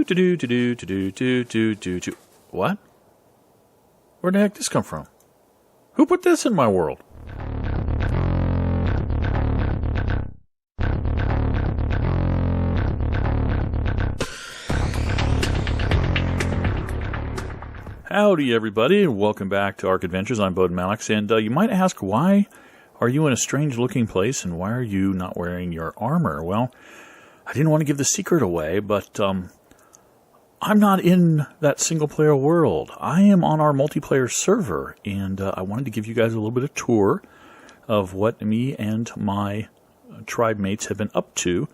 What? Where the heck did this come from? Who put this in my world? Howdy, everybody, and welcome back to ARK Adventures. I'm Bowden Malix, and you might ask, why are you in a strange-looking place, and why are you not wearing your armor? Well, I didn't want to give the secret away, but I'm not in that single-player world. I am on our multiplayer server, and I wanted to give you guys a little bit of tour of what me and my tribe mates have been up to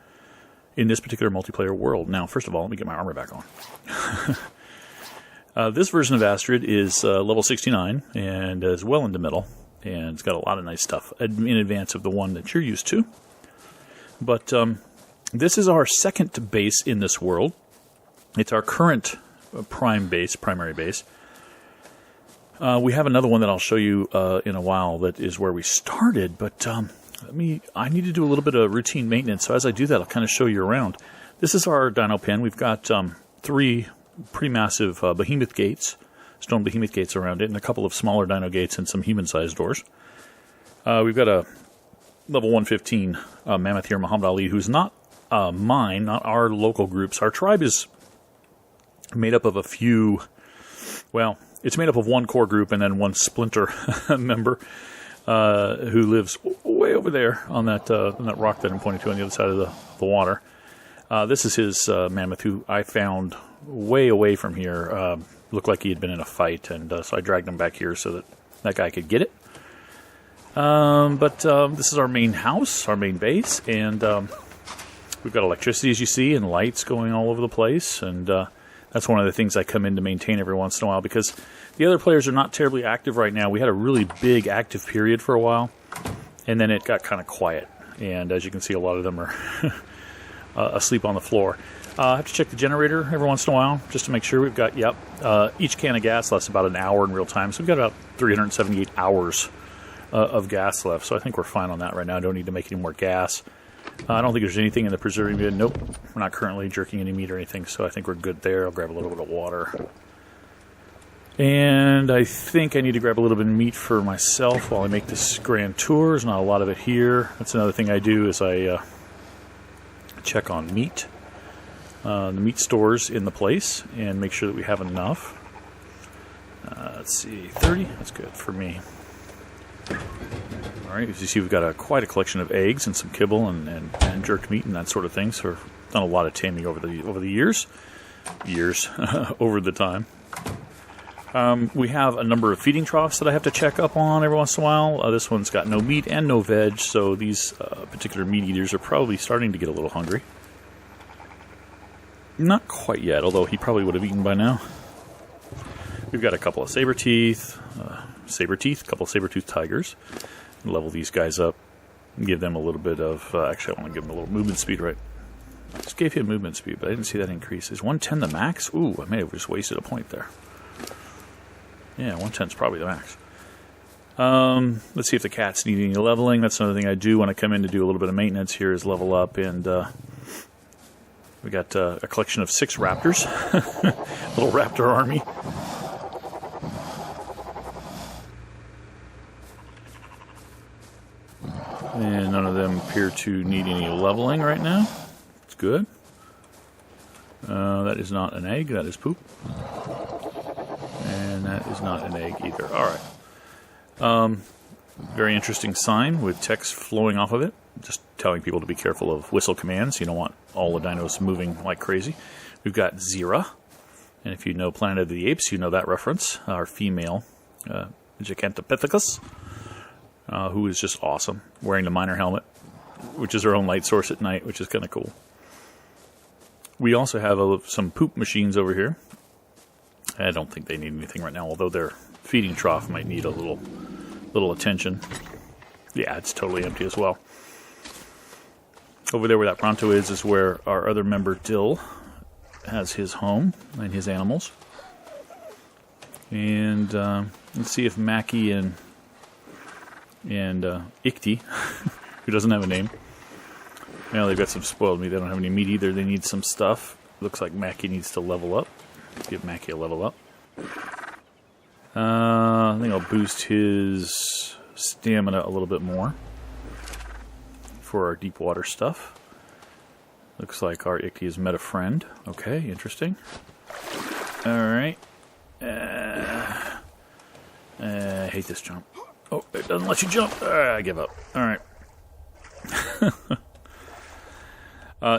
in this particular multiplayer world. Now, first of all, let me get my armor back on. This version of Astrid is level 69 and is well into metal, and it's got a lot of nice stuff in advance of the one that you're used to. But this is our second base in this world. It's our current primary base. We have another one that I'll show you in a while that is where we started, but I need to do a little bit of routine maintenance, so as I do that, I'll kind of show you around. This is our dino pen. We've got three pretty massive behemoth gates, stone behemoth gates around it, and a couple of smaller dino gates and some human-sized doors. We've got a level 115 mammoth here, Muhammad Ali, who's not mine, not our local groups. Our tribe is made up of a few, well, it's made up of one core group and then one splinter member who lives way over there on that rock that I'm pointing to on the other side of the water. This is his mammoth, who I found way away from here. Looked like he had been in a fight, and so I dragged him back here so that guy could get it. But this is our main house, our main base, and we've got electricity, as you see, and lights going all over the place, and that's one of the things I come in to maintain every once in a while, because the other players are not terribly active right now. We had a really big active period for a while, and then it got kind of quiet, and as you can see, a lot of them are asleep on the floor. I have to check the generator every once in a while just to make sure we've got, each can of gas lasts about an hour in real time, so we've got about 378 hours of gas left, so I think we're fine on that right now. I don't need to make any more gas. I don't think there's anything in the preserving bin. Nope, we're not currently jerking any meat or anything, so I think we're good there. I'll grab a little bit of water. And I think I need to grab a little bit of meat for myself while I make this grand tour. There's not a lot of it here. That's another thing I do, is I check on meat. The meat stores in the place and make sure that we have enough. Let's see, 30? That's good for me. Alright, as you see, we've got quite a collection of eggs and some kibble and jerked meat and that sort of thing. So we've done a lot of taming over the years. Over the time. We have a number of feeding troughs that I have to check up on every once in a while. This one's got no meat and no veg, so these particular meat eaters are probably starting to get a little hungry. Not quite yet, although he probably would have eaten by now. We've got a couple of saber-teeth, a couple of saber-tooth tigers. Level these guys up and give them a little bit of, actually I want to give them a little movement speed, right? I just gave him movement speed, but I didn't see that increase. Is 110 the max? Ooh, I may have just wasted a point there. Yeah, 110 is probably the max. Let's see if the cats need any leveling. That's another thing I do when I come in to do a little bit of maintenance here, is level up, and we got a collection of 6 raptors. Little raptor army. And none of them appear to need any leveling right now. It's good. That is not an egg, that is poop. And that is not an egg either. Alright. Very interesting sign with text flowing off of it. Just telling people to be careful of whistle commands. You don't want all the dinos moving like crazy. We've got Zira. And if you know Planet of the Apes, you know that reference. Our female Gigantopithecus. Who is just awesome. Wearing the miner helmet, which is her own light source at night, which is kind of cool. We also have some poop machines over here. I don't think they need anything right now, although their feeding trough might need a little attention. Yeah, it's totally empty as well. Over there where that Pronto is where our other member Dill has his home and his animals. And let's see if Mackie and Ikti, who doesn't have a name. Well, they've got some spoiled meat. They don't have any meat either. They need some stuff. Looks like Mackie needs to level up. Give Mackie a level up. I think I'll boost his stamina a little bit more for our deep water stuff. Looks like our Icky has met a friend. Okay, interesting. Alright. I hate this jump. Oh, it doesn't let you jump. I give up. Alright.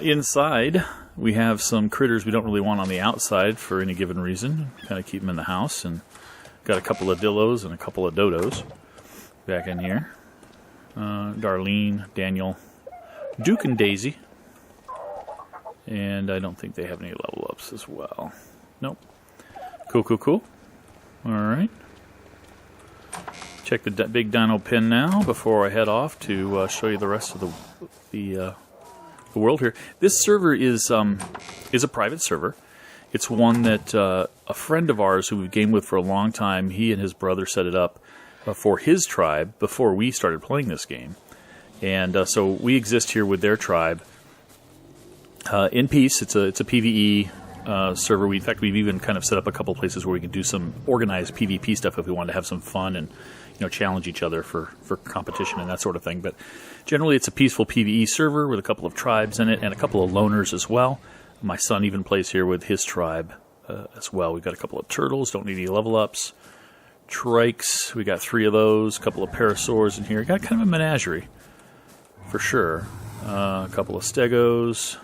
Inside, we have some critters we don't really want on the outside for any given reason. Kind of keep them in the house. And got a couple of Dillos and a couple of Dodos back in here. Darlene, Daniel, Duke and Daisy. And I don't think they have any level ups as well. Nope. Cool, cool, cool. Alright. Check the big dino pen now before I head off to show you the rest of the world here. This server is a private server. It's one that a friend of ours who we've gamed with for a long time, he and his brother set it up for his tribe before we started playing this game. And so we exist here with their tribe in peace. It's a PvE server. In fact, we've even kind of set up a couple places where we can do some organized PvP stuff if we wanted to have some fun and challenge each other for competition and that sort of thing. But generally, it's a peaceful PvE server with a couple of tribes in it and a couple of loners as well. My son even plays here with his tribe as well. We've got a couple of turtles, don't need any level ups. Trikes, we got 3 of those. A couple of parasaurs in here. Got kind of a menagerie for sure. A couple of stegos.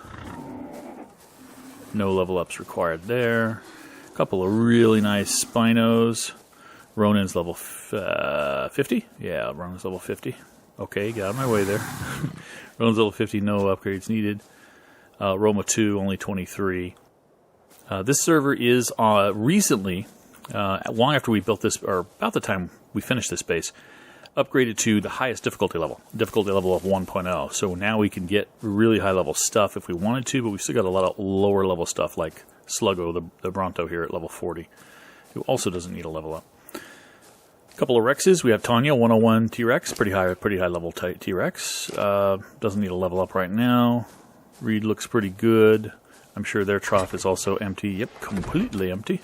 No level ups required there. A couple of really nice spinos. Ronin's level 50? Yeah, Ronin's level 50. Okay, got out of my way there. Ronin's level 50, no upgrades needed. Roma 2, only 23. This server is recently, long after we built this, or about the time we finished this base, upgraded to the highest difficulty level of 1.0. So now we can get really high level stuff if we wanted to, but we've still got a lot of lower level stuff like Sluggo, the Bronto here at level 40, who also doesn't need a level up. Couple of Rexes. We have Tanya, 101 T-Rex, pretty high level T-Rex. Doesn't need a level up right now. Reed looks pretty good. I'm sure their trough is also empty. Yep, completely empty.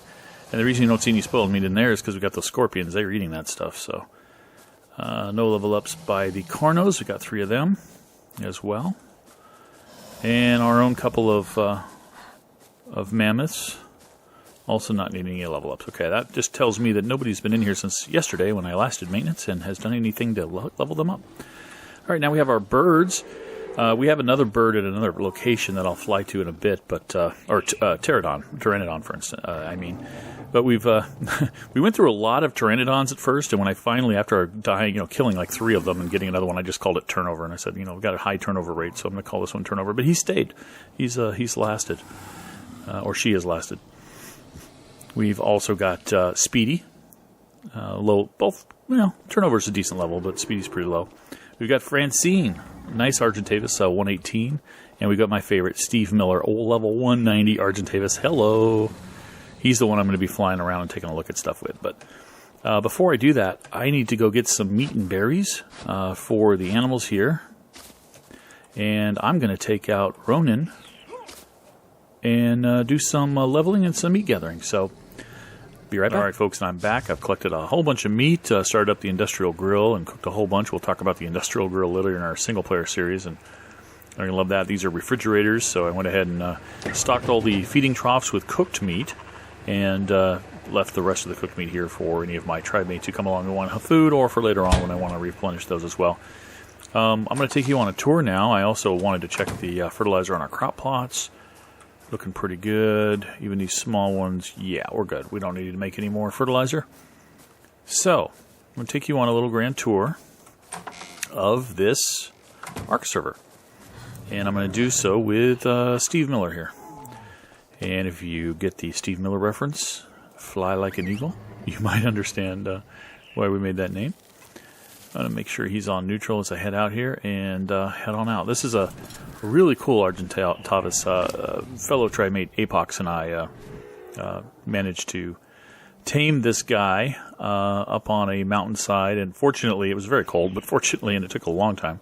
And the reason you don't see any spoiled meat in there is because we got those scorpions. They're eating that stuff. So no level ups by the Carnos. We got 3 of them as well, and our own couple of mammoths. Also not needing any level ups. Okay, that just tells me that nobody's been in here since yesterday when I last did maintenance and has done anything to level them up. All right, now we have our birds. We have another bird at another location that I'll fly to in a bit, but Pteranodon, for instance. But we've we went through a lot of Pteranodons at first, and when I finally, after dying, killing like 3 of them and getting another one, I just called it turnover, and I said, we've got a high turnover rate, so I'm going to call this one turnover. But he stayed. He's lasted, or she has lasted. We've also got Speedy, low. Both, turnover's a decent level, but Speedy's pretty low. We've got Francine, nice Argentavis, 118. And we got my favorite, Steve Miller, level 190 Argentavis. Hello. He's the one I'm going to be flying around and taking a look at stuff with. But before I do that, I need to go get some meat and berries for the animals here. And I'm going to take out Ronin and do some leveling and some meat gathering. So, be right back. All right, folks, and I'm back. I've collected a whole bunch of meat, started up the industrial grill, and cooked a whole bunch. We'll talk about the industrial grill later in our single-player series, and I'm going to love that. These are refrigerators, so I went ahead and stocked all the feeding troughs with cooked meat, and left the rest of the cooked meat here for any of my tribe mates who come along and want food, or for later on when I want to replenish those as well. I'm going to take you on a tour now. I also wanted to check the fertilizer on our crop plots. Looking pretty good. Even these small ones, yeah, we're good. We don't need to make any more fertilizer. So, I'm going to take you on a little grand tour of this ARK server. And I'm going to do so with Steve Miller here. And if you get the Steve Miller reference, fly like an eagle, you might understand why we made that name. I'm going to make sure he's on neutral as I head out here and head on out. This is a really cool Argentavis. Fellow tribe mate Apox and I managed to tame this guy up on a mountainside. And fortunately, it was very cold, but fortunately, and it took a long time,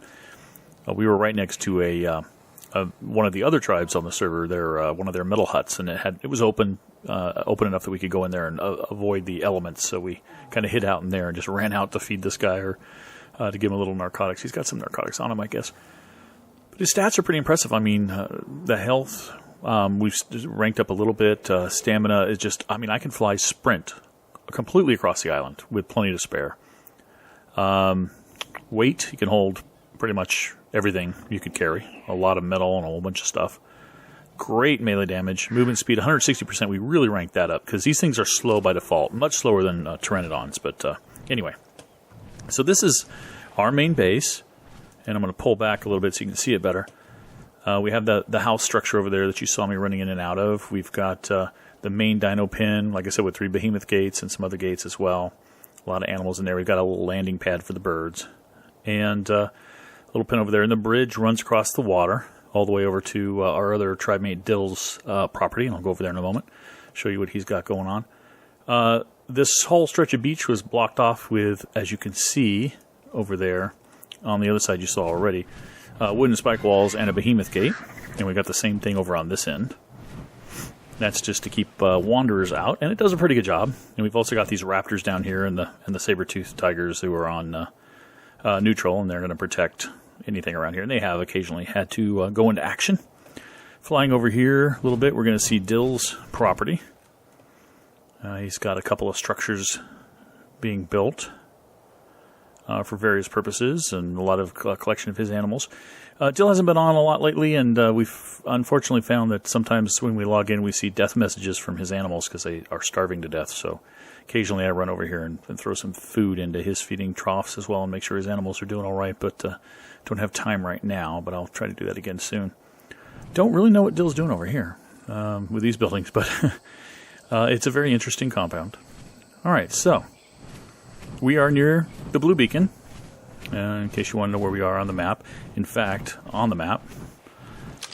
we were right next to a one of the other tribes on the server, one of their metal huts, and it was open enough that we could go in there and avoid the elements. So we kind of hid out in there and just ran out to feed this guy or to give him a little narcotics. He's got some narcotics on him, I guess. But his stats are pretty impressive. I mean, the health, we've ranked up a little bit. Stamina is just, I mean, I can fly sprint completely across the island with plenty to spare. Weight, he can hold pretty much everything you could carry. A lot of metal and a whole bunch of stuff. Great melee damage. Movement speed, 160%. We really ranked that up because these things are slow by default. Much slower than Pteranodons. But anyway. So this is our main base. And I'm going to pull back a little bit so you can see it better. We have the house structure over there that you saw me running in and out of. We've got the main dino pen, like I said, with 3 behemoth gates and some other gates as well. A lot of animals in there. We've got a little landing pad for the birds. And a little pen over there. And the bridge runs across the water all the way over to our other tribe mate Dill's property. And I'll go over there in a moment, show you what he's got going on. This whole stretch of beach was blocked off with, as you can see over there, on the other side you saw already, wooden spike walls and a behemoth gate. And we got the same thing over on this end. That's just to keep wanderers out, and it does a pretty good job. And we've also got these raptors down here and the saber-toothed tigers who are on neutral, and they're going to protect anything around here. And they have occasionally had to go into action. Flying over here a little bit, we're going to see Dill's property. He's got a couple of structures being built for various purposes, and a lot of collection of his animals. Dill hasn't been on a lot lately, and we've unfortunately found that sometimes when we log in, we see death messages from his animals because they are starving to death. So occasionally I run over here and throw some food into his feeding troughs as well and make sure his animals are doing all right, but don't have time right now, but I'll try to do that again soon. Don't really know what Dill's doing over here with these buildings, but it's a very interesting compound. All right, so we are near the Blue Beacon, in case you want to know where we are on the map. In fact, on the map,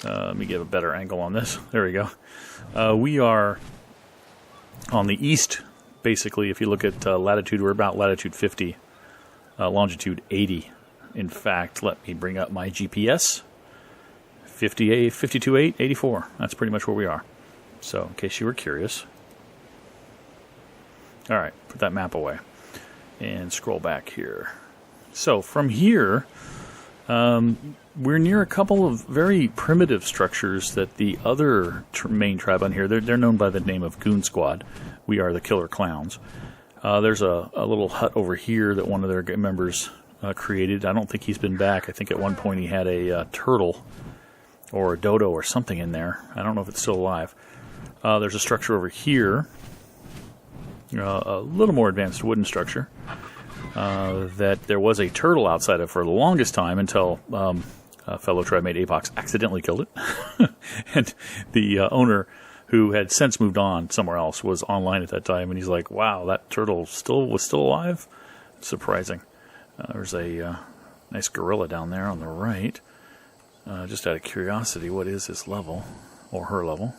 let me get a better angle on this. There we go. We are on the east, basically. If you look at latitude, we're about latitude 50, longitude 80. In fact, let me bring up my GPS. 58, 52.8, 84. That's pretty much where we are. So, in case you were curious. All right, put that map away and scroll back here. So, from here, we're near a couple of very primitive structures that the other main tribe on here, they're known by the name of Goon Squad. We are the Killer Clowns. There's a little hut over here that one of their members created. I don't think he's been back. I think at one point he had a turtle or a dodo or something in there. I don't know if it's still alive. There's a structure over here, a little more advanced wooden structure, that there was a turtle outside of for the longest time until fellow tribe mate Apox accidentally killed it. And the owner, who had since moved on somewhere else, was online at that time, and he's like, wow, that turtle was still alive? Surprising. There's a nice gorilla down there on the right. Just out of curiosity, what is his level? Or her level?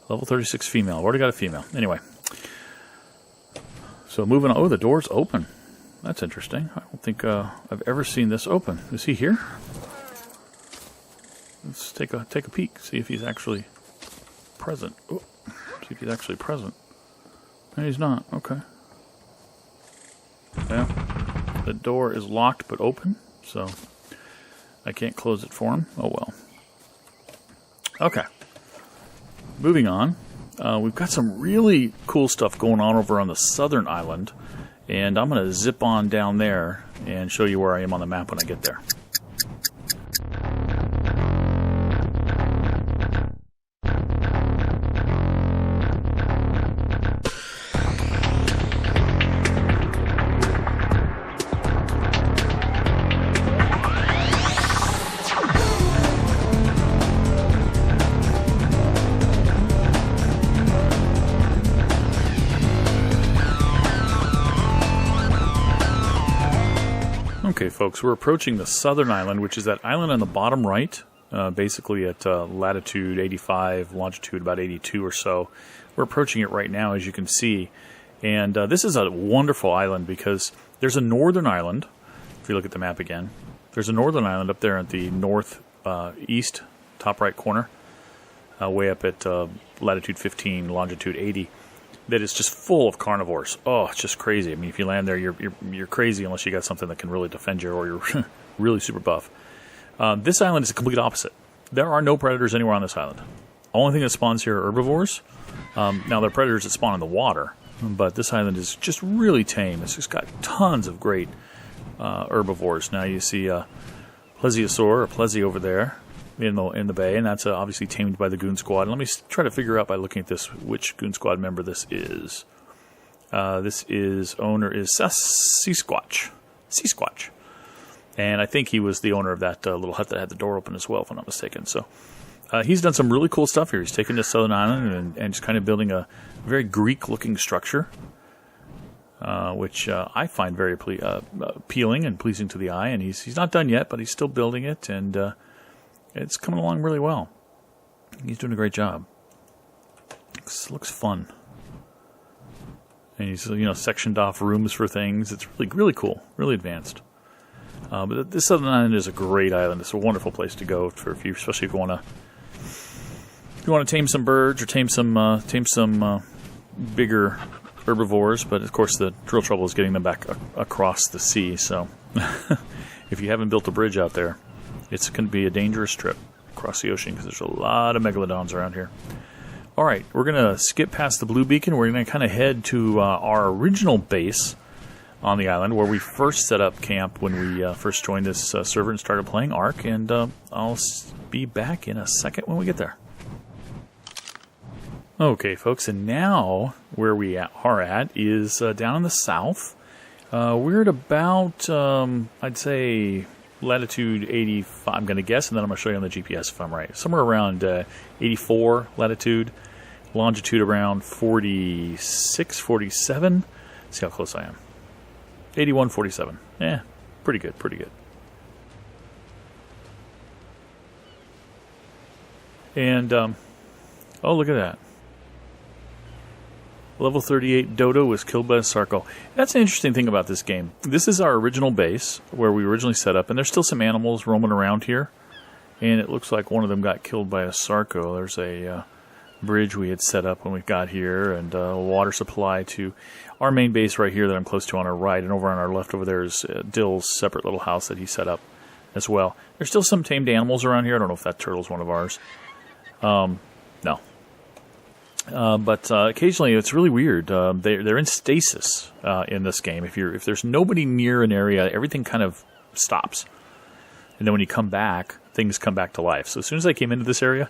Level 36 female. I've already got a female. Anyway. So moving on. Oh, the door's open. That's interesting. I don't think I've ever seen this open. Is he here? Let's take a peek. See if he's actually present. Oh, see if he's actually present. No, he's not. Okay. Yeah. The door is locked but open, so I can't close it for him. Oh well. Okay. Moving on. We've got some really cool stuff going on over on the southern island, and I'm going to zip on down there and show you where I am on the map when I get there. Okay, folks, we're approaching the southern island, which is that island on the bottom right, basically at latitude 85, longitude about 82 or so. We're approaching it right now, as you can see. And this is a wonderful island because there's a northern island. If you look at the map again, there's a northern island up there at the northeast top right corner, way up at latitude 15, longitude 80, that is just full of carnivores. Oh, it's just crazy. I mean, if you land there, you're crazy unless you got something that can really defend you or you're really super buff. This island is the complete opposite. There are no predators anywhere on this island. Only thing that spawns here are herbivores. Now, there are predators that spawn in the water, but this island is just really tame. It's just got tons of great herbivores. Now you see plesiosaur or plesi over there in the bay, and that's obviously tamed by the Goon Squad. Let me try to figure out by looking at this which Goon Squad member this is. Owner is Sea-Squatch. And I think he was the owner of that little hut that had the door open as well, if I'm not mistaken. So he's done some really cool stuff here. He's taken this southern island and just kind of building a very Greek-looking structure, which I find very appealing and pleasing to the eye. And he's not done yet, but he's still building it, and it's coming along really well. He's doing a great job. Looks fun. And he's sectioned off rooms for things. It's really cool, really advanced. But this southern island is a great island. It's a wonderful place to go especially if you want to tame some birds or tame some bigger herbivores. But of course, the real trouble is getting them back across the sea. So if you haven't built a bridge out there, it's going to be a dangerous trip across the ocean because there's a lot of megalodons around here. All right, we're going to skip past the blue beacon. We're going to kind of head to our original base on the island where we first set up camp when we first joined this server and started playing ARK. And I'll be back in a second when we get there. Okay, folks, and now where we are at is down in the south. We're at about, I'd say, latitude 85, I'm going to guess, and then I'm going to show you on the GPS if I'm right. Somewhere around 84 latitude, longitude around 46, 47. Let's see how close I am. 81, 47. Yeah, pretty good. And, oh, look at that. Level 38 Dodo was killed by a Sarco. That's an interesting thing about this game. This is our original base where we originally set up, and there's still some animals roaming around here. And it looks like one of them got killed by a Sarco. There's a bridge we had set up when we got here, and a water supply to our main base right here that I'm close to on our right. And over on our left over there is Dill's separate little house that he set up as well. There's still some tamed animals around here. I don't know if that turtle's one of ours. No. But occasionally it's really weird. They're in stasis in this game. If there's nobody near an area, everything kind of stops. And then when you come back, things come back to life. So as soon as I came into this area,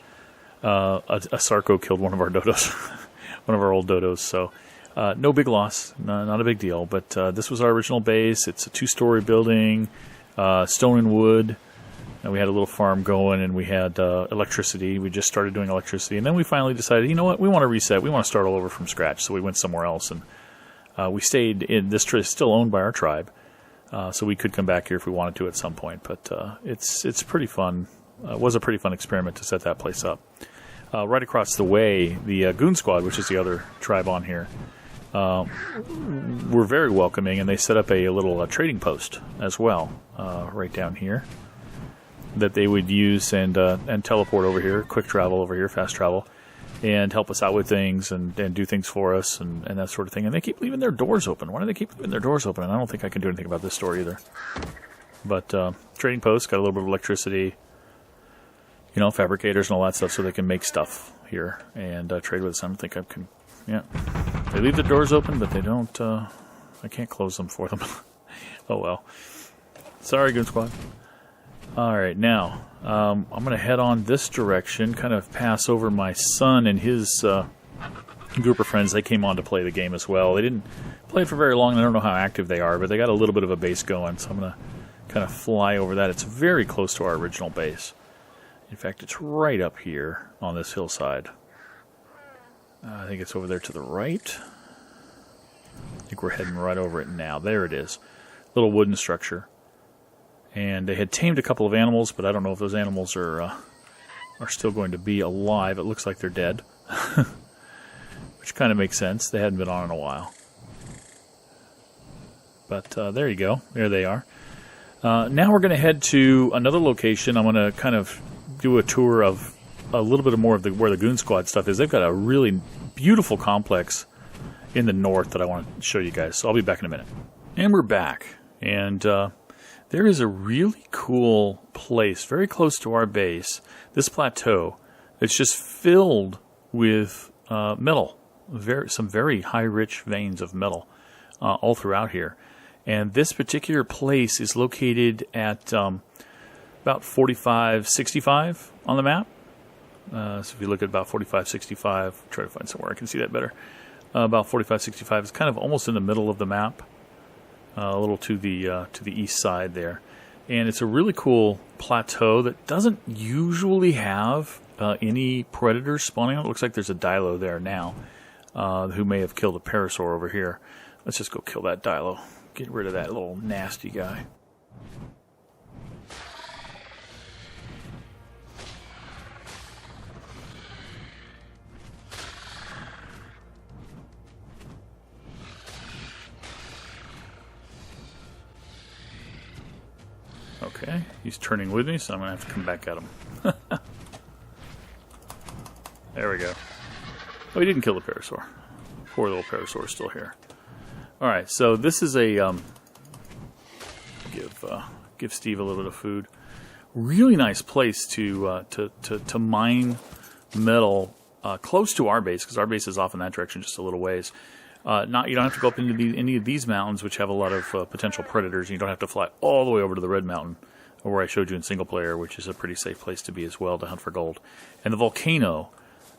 a Sarco killed one of our dodos, one of our old dodos. So no big loss, not a big deal. But this was our original base. It's a 2-story building, stone and wood. And we had a little farm going, and we had electricity. We just started doing electricity. And then we finally decided, you know what, we want to reset. We want to start all over from scratch. So we went somewhere else. And we stayed in this still owned by our tribe. So we could come back here if we wanted to at some point. But it's pretty fun. It was a pretty fun experiment to set that place up. Right across the way, the Goon Squad, which is the other tribe on here, were very welcoming. And they set up a little trading post as well right down here, that they would use and teleport over here, quick travel over here, fast travel, and help us out with things and do things for us and that sort of thing. And they keep leaving their doors open. Why do they keep leaving their doors open? And I don't think I can do anything about this store either. But trading posts, got a little bit of electricity, fabricators and all that stuff, so they can make stuff here and trade with us. I don't think I can. Yeah, they leave the doors open, but they don't. I can't close them for them. Oh well. Sorry, Goon Squad. All right, now I'm going to head on this direction, kind of pass over my son and his group of friends. They came on to play the game as well. They didn't play it for very long. I don't know how active they are, but they got a little bit of a base going, so I'm going to kind of fly over that. It's very close to our original base. In fact, it's right up here on this hillside. I think it's over there to the right. I think we're heading right over it now. There it is. Little wooden structure. And they had tamed a couple of animals, but I don't know if those animals are still going to be alive. It looks like they're dead, which kind of makes sense. They hadn't been on in a while. But there you go. There they are. Now we're going to head to another location. I'm going to kind of do a tour of a little bit more of where the Goon Squad stuff is. They've got a really beautiful complex in the north that I want to show you guys. So I'll be back in a minute. And we're back. And there is a really cool place very close to our base, this plateau. It's just filled with metal, some very high, rich veins of metal all throughout here. And this particular place is located at about 4565 on the map. So if you look at about 4565, try to find somewhere I can see that better. About 4565 is kind of almost in the middle of the map, a little to the east side there. And it's a really cool plateau that doesn't usually have any predators spawning on it. It looks like there's a Dilo there now who may have killed a Parasaur over here. Let's just go kill that Dilo. Get rid of that little nasty guy. Okay, he's turning with me, so I'm going to have to come back at him. There we go. Oh, he didn't kill the Parasaur. Poor little Parasaur is still here. Alright, so this is a... give Steve a little bit of food. Really nice place to mine metal close to our base, because our base is off in that direction just a little ways. You don't have to go up into any of these mountains, which have a lot of potential predators. And you don't have to fly all the way over to the Red Mountain, or where I showed you in single player, which is a pretty safe place to be as well to hunt for gold. And the volcano,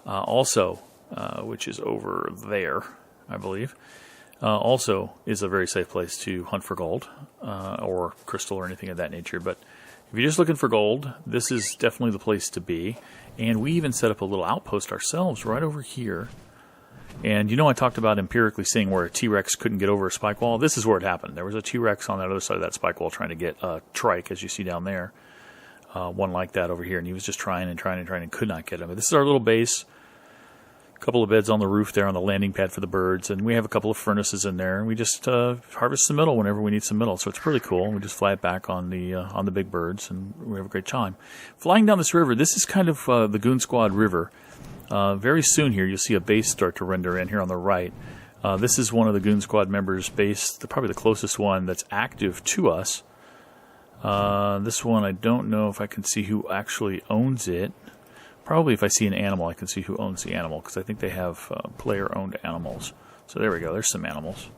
also, which is over there, I believe, also is a very safe place to hunt for gold, or crystal or anything of that nature. But if you're just looking for gold, this is definitely the place to be. And we even set up a little outpost ourselves right over here. And you know I talked about empirically seeing where a T-Rex couldn't get over a spike wall? This is where it happened. There was a T-Rex on that other side of that spike wall trying to get a trike, as you see down there. One like that over here. And he was just trying and could not get him. But this is our little base. A couple of beds on the roof there on the landing pad for the birds. And we have a couple of furnaces in there. And we just harvest some metal whenever we need some metal. So it's really cool. We just fly it back on the big birds. And we have a great time. Flying down this river, this is kind of the Goon Squad River. Very soon here, you'll see a base start to render in here on the right. This is one of the Goon Squad members' base, probably the closest one that's active to us. This one, I don't know if I can see who actually owns it. Probably if I see an animal, I can see who owns the animal, because I think they have player-owned animals. So there we go, there's some animals.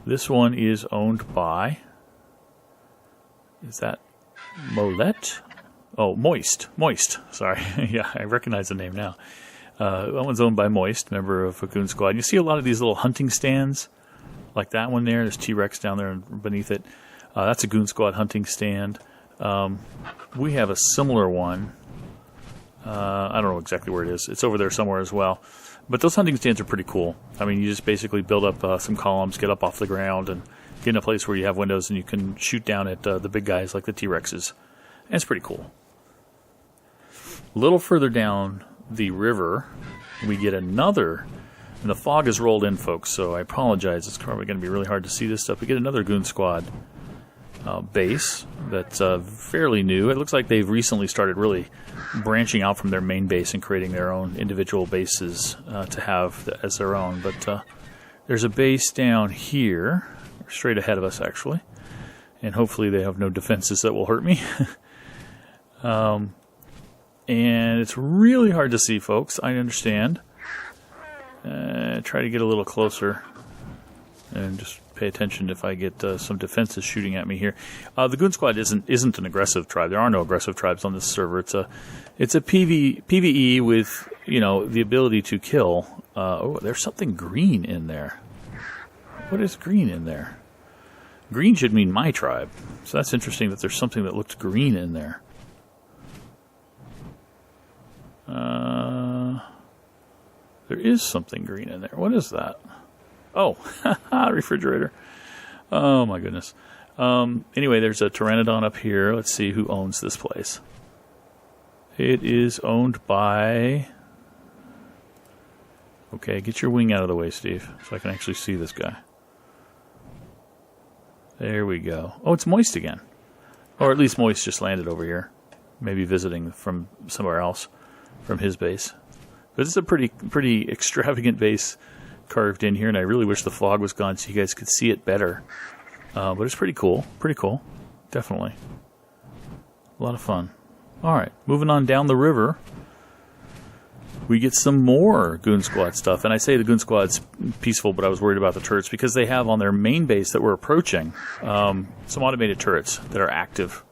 This one is owned by... Is that Molette? Oh, Moist. Moist. Sorry. Yeah, I recognize the name now. That one's owned by Moist, member of Goon Squad. You see a lot of these little hunting stands, like that one there. There's T-Rex down there beneath it. That's a Goon Squad hunting stand. We have a similar one. I don't know exactly where it is. It's over there somewhere as well. But those hunting stands are pretty cool. I mean, you just basically build up some columns, get up off the ground, and get in a place where you have windows and you can shoot down at the big guys like the T-Rexes. And it's pretty cool. A little further down the river, we get another, and the fog has rolled in, folks, so I apologize. It's probably going to be really hard to see this stuff. We get another Goon Squad base that's fairly new. It looks like they've recently started really branching out from their main base and creating their own individual bases to have as their own. But there's a base down here, straight ahead of us, actually, and hopefully they have no defenses that will hurt me. And it's really hard to see, folks. I understand. Try to get a little closer and just pay attention if I get some defenses shooting at me here. The Goon Squad isn't an aggressive tribe. There are no aggressive tribes on this server. It's a PvE with, you know, the ability to kill. Oh, there's something green in there. What is green in there? Green should mean my tribe. So that's interesting that there's something that looks green in there. There is something green in there. What is that? Oh, refrigerator. Oh my goodness. Anyway, there's a Pteranodon up here. Let's see who owns this place. It is owned by... Okay, get your wing out of the way, Steve, so I can actually see this guy. There we go. Oh, it's Moist again. Or at least Moist just landed over here. maybe visiting from somewhere else, from his base. But it's a pretty extravagant base carved in here, and I really wish the fog was gone so you guys could see it better. But it's pretty cool. Definitely. A lot of fun. Alright, moving on down the river, we get some more Goon Squad stuff. And I say the Goon Squad's peaceful, but I was worried about the turrets because they have on their main base that we're approaching some automated turrets that are active.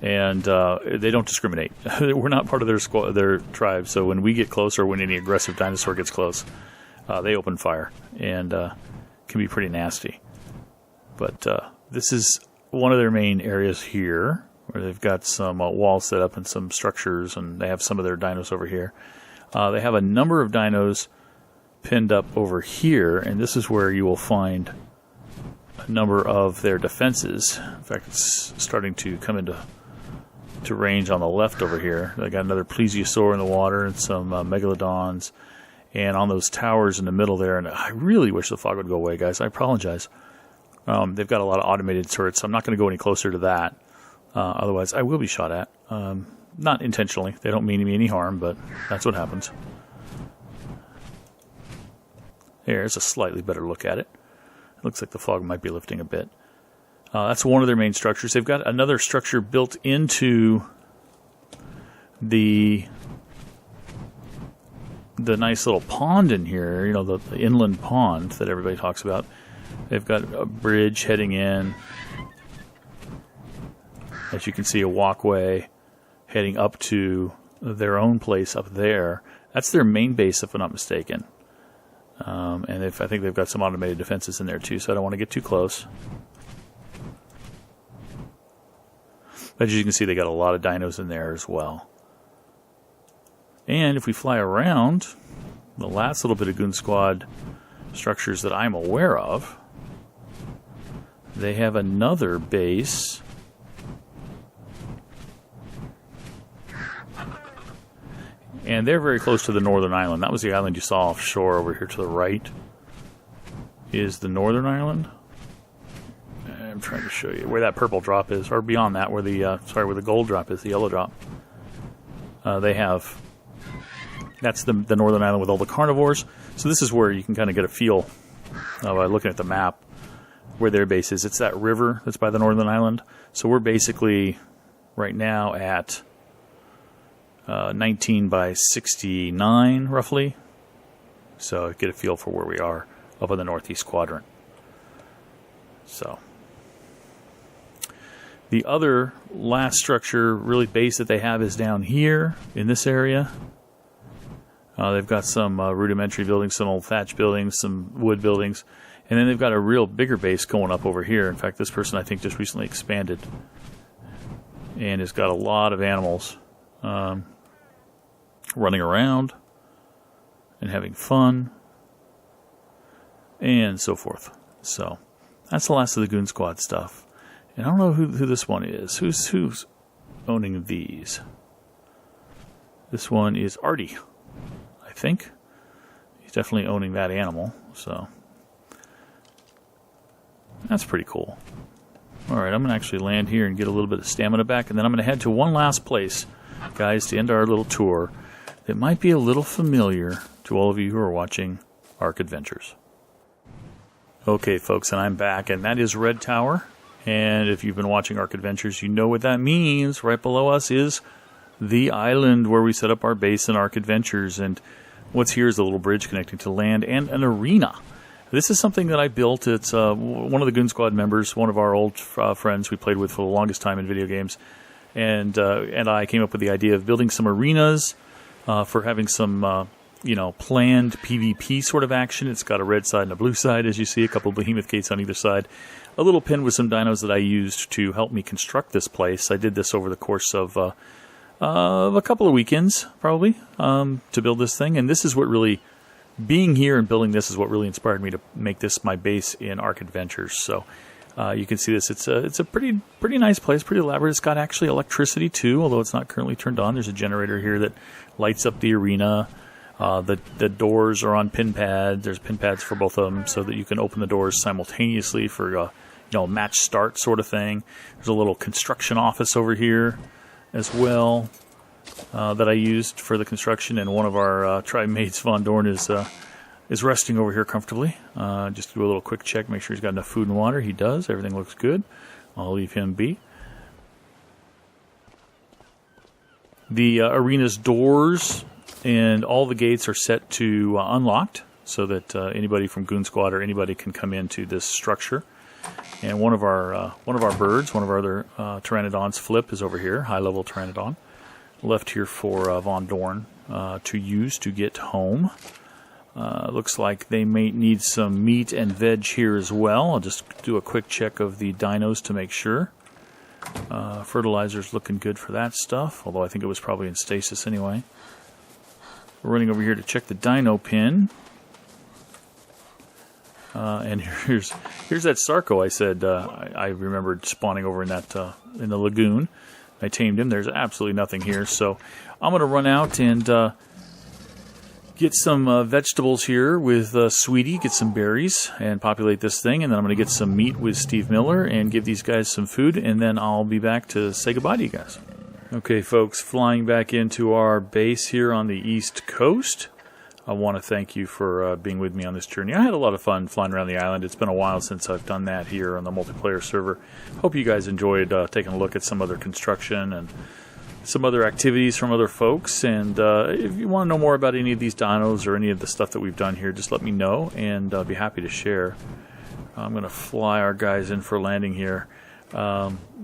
And they don't discriminate. We're not part of their tribe, so when we get close or when any aggressive dinosaur gets close, they open fire and can be pretty nasty. But this is one of their main areas here, where they've got some walls set up and some structures, and they have some of their dinos over here. They have a number of dinos pinned up over here, and this is where you will find a number of their defenses. In fact, it's starting to come into range on the left over here. They got another plesiosaur in the water and some megalodons, and on those towers in the middle there. And I really wish the fog would go away, guys. I apologize. They've got a lot of automated turrets, so I'm not going to go any closer to that. Otherwise, I will be shot at. Not intentionally. They don't mean me any harm, but that's what happens. Here's a slightly better look at it. It looks like the fog might be lifting a bit. That's one of their main structures. They've got another structure built into the nice little pond in here, you know, the inland pond that everybody talks about. They've got a bridge heading in. As you can see, a walkway heading up to their own place up there. That's their main base, if I'm not mistaken. And I think they've got some automated defenses in there too, so I don't want to get too close. But as you can see, they got a lot of dinos in there as well. And if we fly around, the last little bit of Goon Squad structures that I'm aware of, they have another base and they're very close to the northern island. That was the island you saw offshore over here to the right. Is the northern island? I'm trying to show you where that purple drop is, or beyond that, where the gold drop is, the yellow drop. They have. That's the northern island with all the carnivores. So this is where you can kind of get a feel by looking at the map where their base is. It's that river that's by the northern island. So we're basically right now at 19 by 69, roughly. So get a feel for where we are up in the northeast quadrant. So the other last structure, really base that they have, is down here in this area. They've got some rudimentary buildings, some old thatch buildings, some wood buildings, and then they've got a real bigger base going up over here. In fact, this person I think just recently expanded and has got a lot of animals running around and having fun and so forth. So that's the last of the Goon Squad stuff. And I don't know who this one is. Who's owning these? This one is Artie, I think. He's definitely owning that animal. So that's pretty cool. Alright, I'm going to actually land here and get a little bit of stamina back, and then I'm going to head to one last place, guys, to end our little tour that might be a little familiar to all of you who are watching ARK Adventures. Okay, folks, and I'm back, and that is Red Tower. And if you've been watching ARK Adventures, you know what that means. Right below us is the island where we set up our base in ARK Adventures. And what's here is a little bridge connecting to land and an arena. This is something that I built. It's one of the Goon Squad members, one of our old friends we played with for the longest time in video games. And I came up with the idea of building some arenas for having some planned PvP sort of action. It's got a red side and a blue side, as you see, a couple of behemoth gates on either side. A little pin with some dinos that I used to help me construct this place. I did this over the course of a couple of weekends, probably, to build this thing. And this is what really, being here and building this is what really inspired me to make this my base in ARK Adventures. So you can see this. It's a pretty nice place, pretty elaborate. It's got actually electricity too, although it's not currently turned on. There's a generator here that lights up the arena. The doors are on pin pads. There's pin pads for both of them so that you can open the doors simultaneously for a match start sort of thing. There's a little construction office over here as well that I used for the construction, and one of our tribe mates, Von Dorn, is resting over here comfortably. Just do a little quick check, make sure he's got enough food and water. He does. Everything looks good. I'll leave him be. The arena's doors and all the gates are set to unlocked, so that anybody from Goon Squad or anybody can come into this structure. And one of our birds, one of our other pteranodons, Flip, is over here, high-level pteranodon, left here for Von Dorn to use to get home. Looks like they may need some meat and veg here as well. I'll just do a quick check of the dinos to make sure. Fertilizer's looking good for that stuff, although I think it was probably in stasis anyway. We're running over here to check the dino pin. And here's that Sarco I said I remembered spawning over in that in the lagoon. I tamed him. There's absolutely nothing here, so I'm going to run out and get some vegetables here with Sweetie, get some berries, and populate this thing, and then I'm going to get some meat with Steve Miller and give these guys some food, and then I'll be back to say goodbye to you guys. Okay, folks, flying back into our base here on the East Coast. I want to thank you for being with me on this journey. I had a lot of fun flying around the island. It's been a while since I've done that here on the multiplayer server. Hope you guys enjoyed taking a look at some other construction and some other activities from other folks. And if you want to know more about any of these dinos or any of the stuff that we've done here, just let me know, and I'll be happy to share. I'm going to fly our guys in for landing here.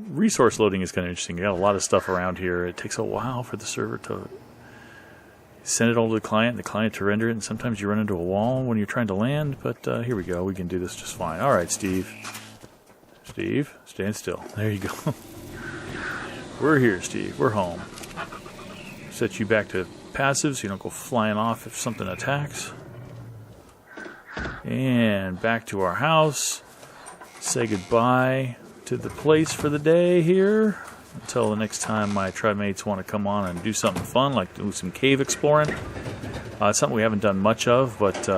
Resource loading is kind of interesting. You got a lot of stuff around here. It takes a while for the server to send it all to the client to render it, and sometimes you run into a wall when you're trying to land, but here we go. We can do this just fine. All right, Steve. Steve, stand still. There you go. We're here, Steve. We're home. Set you back to passive so you don't go flying off if something attacks. And back to our house. Say goodbye to the place for the day here. Until the next time my tribe mates want to come on and do something fun, like do some cave exploring. It's something we haven't done much of, but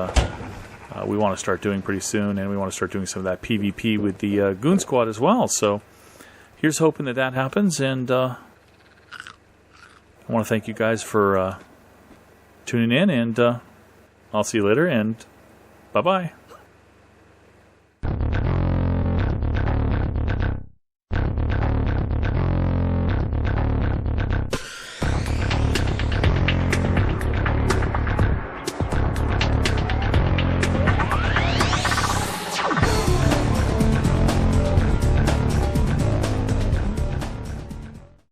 we want to start doing pretty soon, and we want to start doing some of that PvP with the Goon Squad as well. So here's hoping that that happens, and I want to thank you guys for tuning in, and I'll see you later, and bye-bye.